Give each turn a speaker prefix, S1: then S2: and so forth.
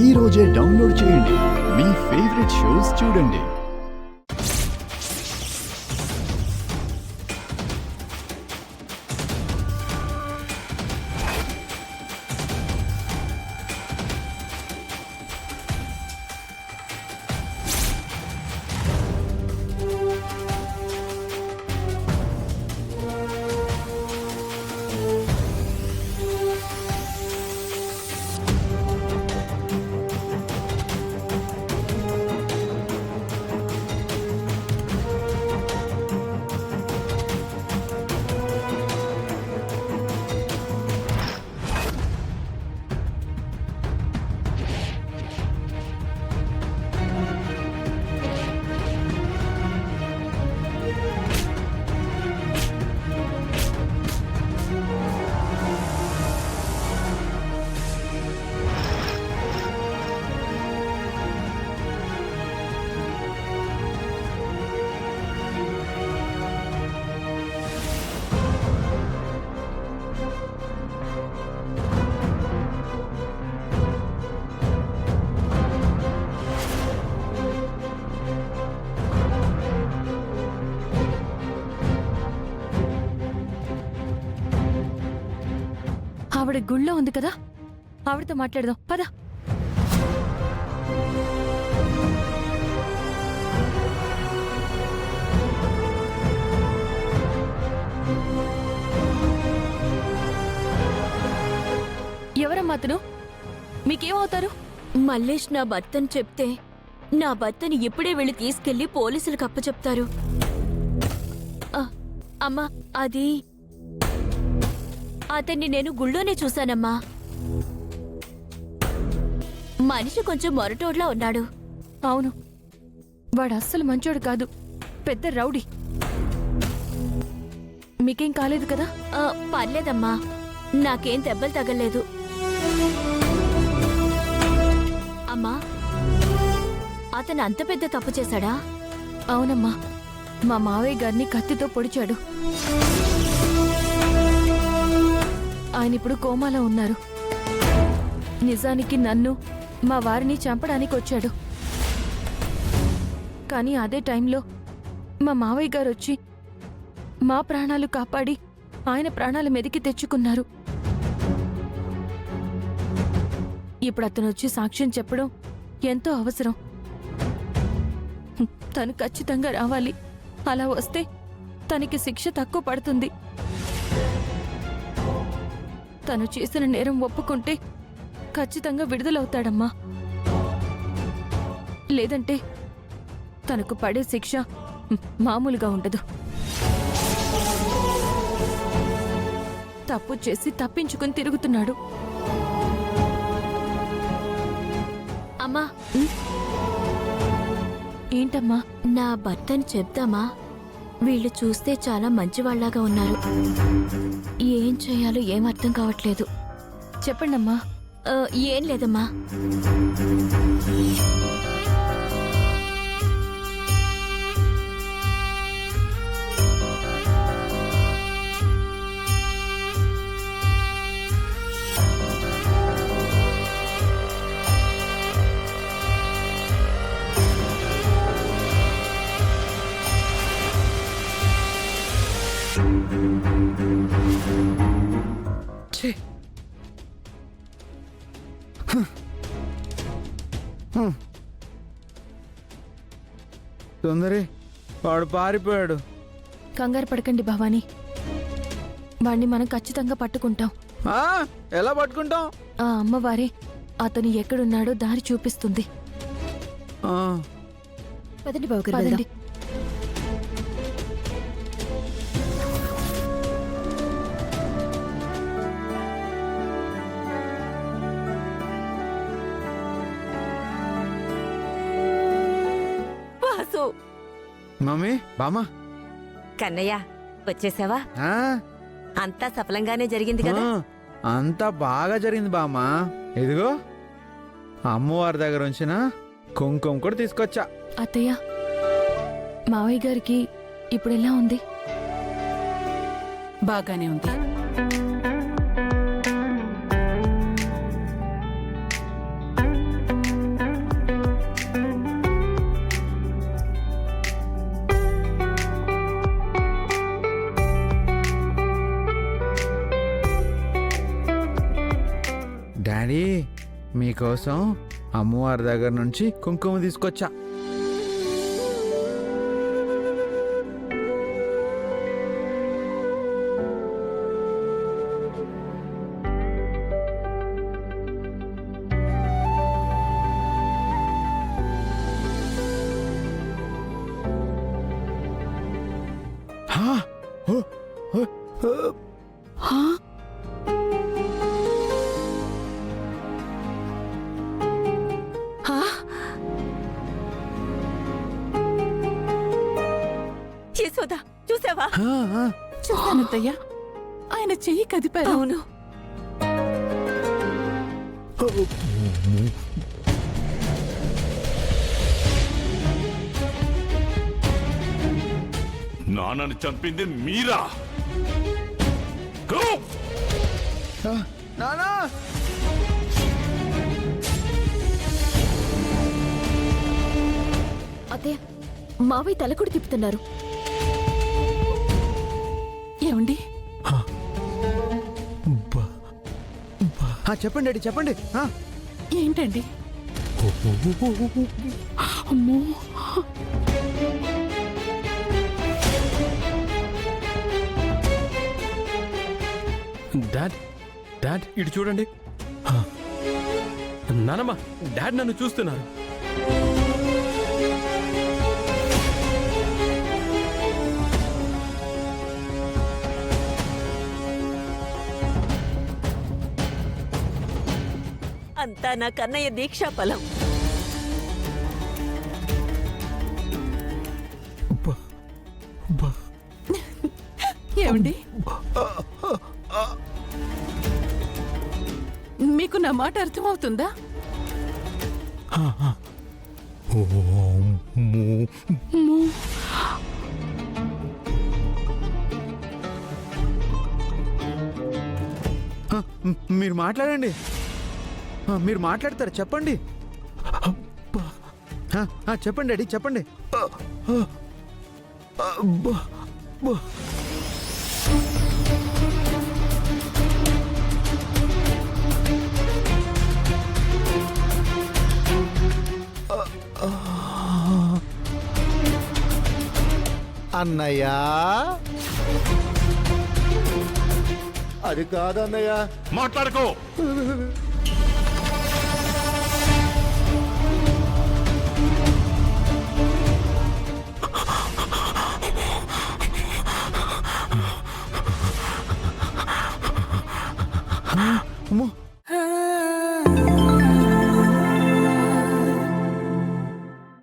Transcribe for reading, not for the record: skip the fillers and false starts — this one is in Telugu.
S1: ఈ రోజే డౌన్లోడ్ చేయండి. మీ ఫేవరెట్ షోస్ చూడండి.
S2: ఆవిడ గుళ్ళో ఉంది కదా, ఆవిడతో మాట్లాడదాం పద. ఎవరమ్మా అతను? మీకేమవుతారు?
S3: మల్లేష్ నా భర్తని చెప్తే నా భర్తని ఇప్పుడే వెళ్ళి తీసుకెళ్లి పోలీసులకు అప్పచెప్తారు. అమ్మా, అది అతన్ని నేను గుళ్ళోనే చూశానమ్మా. మనిషి కొంచెం మొరటోడ్లా ఉన్నాడు.
S2: అవును, వాడు అస్సలు మంచోడు కాదు, పెద్ద రౌడీ. మీకేం కాలేదు కదా?
S3: పర్లేదమ్మా, నాకేం దెబ్బలు తగలేదు. అమ్మా, అతను అంత పెద్ద తప్పు చేశాడా?
S2: అవునమ్మా, మా మావయ్య గారిని కత్తితో పొడిచాడు. ఆయన ఇప్పుడు కోమాలో ఉన్నారు. నిజానికి నన్ను, మా వారిని చంపడానికి వచ్చాడు. కానీ అదే టైంలో మా మావయ్య గారు వచ్చి మా ప్రాణాలు కాపాడి ఆయన ప్రాణాల మీదకి తెచ్చుకున్నారు. ఇప్పుడు అతను వచ్చి సాక్ష్యం చెప్పడం ఎంతో అవసరం. తను ఖచ్చితంగా రావాలి. అలా వస్తే తనకి శిక్ష తక్కువ పడుతుంది. తను చేసిన నేరం ఒప్పుకుంటే ఖచ్చితంగా విడుదలవుతాడమ్మా. లేదంటే తనకు పడే శిక్ష మామూలుగా ఉండదు. తప్పు చేసి తప్పించుకుని తిరుగుతున్నాడు.
S3: అమ్మా,
S2: ఏంటమ్మా?
S3: నా భర్తని చెప్దామా? వీళ్ళు చూస్తే చాలా మంచివాళ్లాగా ఉన్నారు. ఏం చేయాలో ఏం అర్థం కావట్లేదు.
S2: చెప్పండమ్మా.
S3: ఏం లేదమ్మా.
S4: తొందరే, వాడు పారిపోయాడు.
S2: కంగారు పడకండి భవానీ, వాణ్ణి మనం ఖచ్చితంగా పట్టుకుంటాం.
S4: ఎలా పట్టుకుంటాం?
S2: ఆ అమ్మవారే అతను ఎక్కడున్నాడో దారి చూపిస్తుంది.
S3: పదండి బావగారు,
S2: పదండి.
S4: మమ్మీ, బామ్మ.
S5: కన్నయ్య, వచ్చేసావా? అంతా సఫలంగానే జరిగింది కదా?
S4: అంతా బాగా జరిగింది బామ్మ. ఇదిగో అమ్మవారి దగ్గర ఉంచిన కుంకుమ కూడా తీసుకొచ్చా.
S2: అత్తయ్య, మావయ్య గారికి ఇప్పుడు ఎలా ఉంది?
S6: బాగానే ఉంది.
S4: మీకోసం అమ్మవారి దగ్గర నుంచి కుంకుమ తీసుకొచ్చా. హా, ఓ, ఓ, ఓ.
S2: హా? హా?
S5: యశోదా చూసావా?
S4: హా, హా.
S6: చూశానత్తయ్య, ఆయన చెయ్యి కదిపారు.
S5: అవును.
S7: నాన్నని చంపింది మీరా? Go!
S4: నానా
S3: అదే మావయ్య తలకుడి తిప్పుతున్నారు.
S6: ఏమండి,
S4: చెప్పండి డాడీ చెప్పండి.
S6: ఏంటండి? అమ్మో,
S8: డాడ్ డాడ్ ఇటు చూడండి. నానమ్మ, డాడ్ నన్ను చూస్తున్నారు.
S5: అంతా నా కన్నయ్య దీక్షా ఫలం.
S6: ఏమండి, మీకు నా మాట అర్థమవుతుందా? అమ్మో.
S4: మీరు మాట్లాడండి. మీరు మాట్లాడతారు చెప్పండి. చెప్పండి డాడీ చెప్పండి.
S9: అన్నయ్య, అది కాదన్నయ్య.
S7: మాట్లాడుకో.
S4: అమ్మో.